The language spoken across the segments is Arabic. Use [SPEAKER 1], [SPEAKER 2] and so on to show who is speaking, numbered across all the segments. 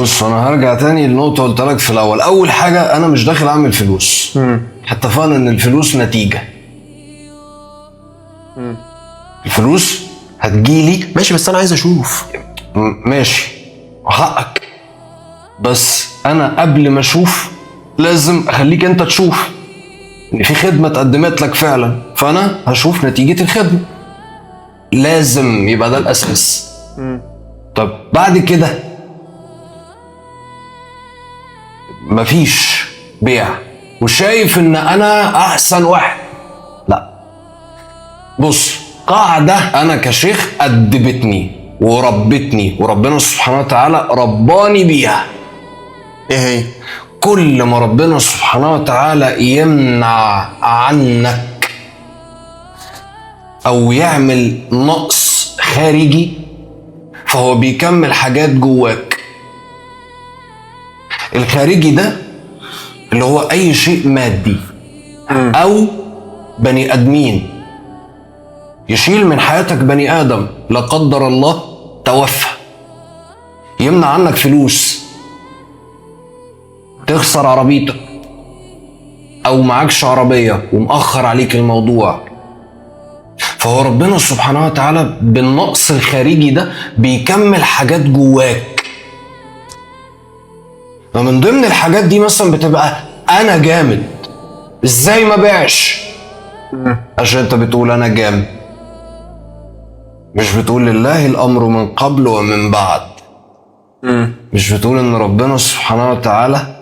[SPEAKER 1] بص انا هرجع تاني للنقطه قلت لك في الاول. اول حاجه انا مش داخل اعمل فلوس. اتفقنا ان الفلوس نتيجه. الفلوس هتجيلي
[SPEAKER 2] ماشي، بس انا عايز اشوف.
[SPEAKER 1] ماشي حقك، بس انا قبل ما اشوف لازم اخليك انت تشوف ان في خدمه اتقدمت لك فعلا، فانا هشوف نتيجه الخدمه. لازم يبقى ده الاساس. طب بعد كده مفيش بيع وشايف ان انا احسن واحد. لا، بص، قاعدة انا كشيخ ادبتني وربتني وربنا سبحانه وتعالى رباني بيها.
[SPEAKER 2] ايه هي؟
[SPEAKER 1] كل ما ربنا سبحانه وتعالى يمنع عنك او يعمل نقص خارجي فهو بيكمل حاجات جواك. الخارجي ده اللي هو اي شيء مادي او بني ادمين. يشيل من حياتك بني ادم لا قدر الله توفى، يمنع عنك فلوس، تخسر عربيتك او معكش عربية ومأخر عليك الموضوع. فهو ربنا سبحانه وتعالى بالنقص الخارجي ده بيكمل حاجات جواك. ومن ضمن الحاجات دي مثلا بتبقى انا جامد، ازاي ما بيعش؟ عشان انت بتقول انا جامد، مش بتقول لله الامر من قبل ومن بعد. مش بتقول ان ربنا سبحانه وتعالى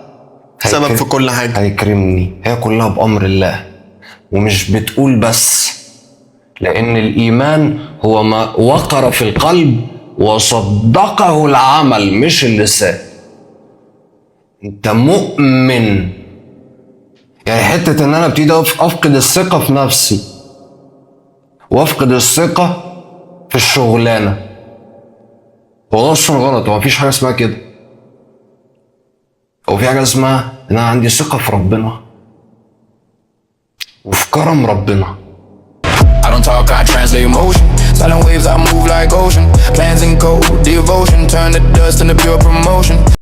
[SPEAKER 2] سبب في كل حاجه،
[SPEAKER 1] هيكرمني، هي كلها بامر الله. ومش بتقول بس، لان الايمان هو ما وقر في القلب وصدقه العمل مش اللسان. انت مؤمن، يعني حتة ان انا ابتدي افقد الثقة في نفسي وافقد الثقة في الشغلانة. هو اصلا غلط، هو مفيش حاجة اسمها كده. هو في حاجة اسمها ان انا عندي ثقة في ربنا وفي كرم ربنا.
[SPEAKER 3] I don't talk, I translate emotion. Silent waves, I move like ocean. Plans and code, devotion. Turn the dust into pure promotion.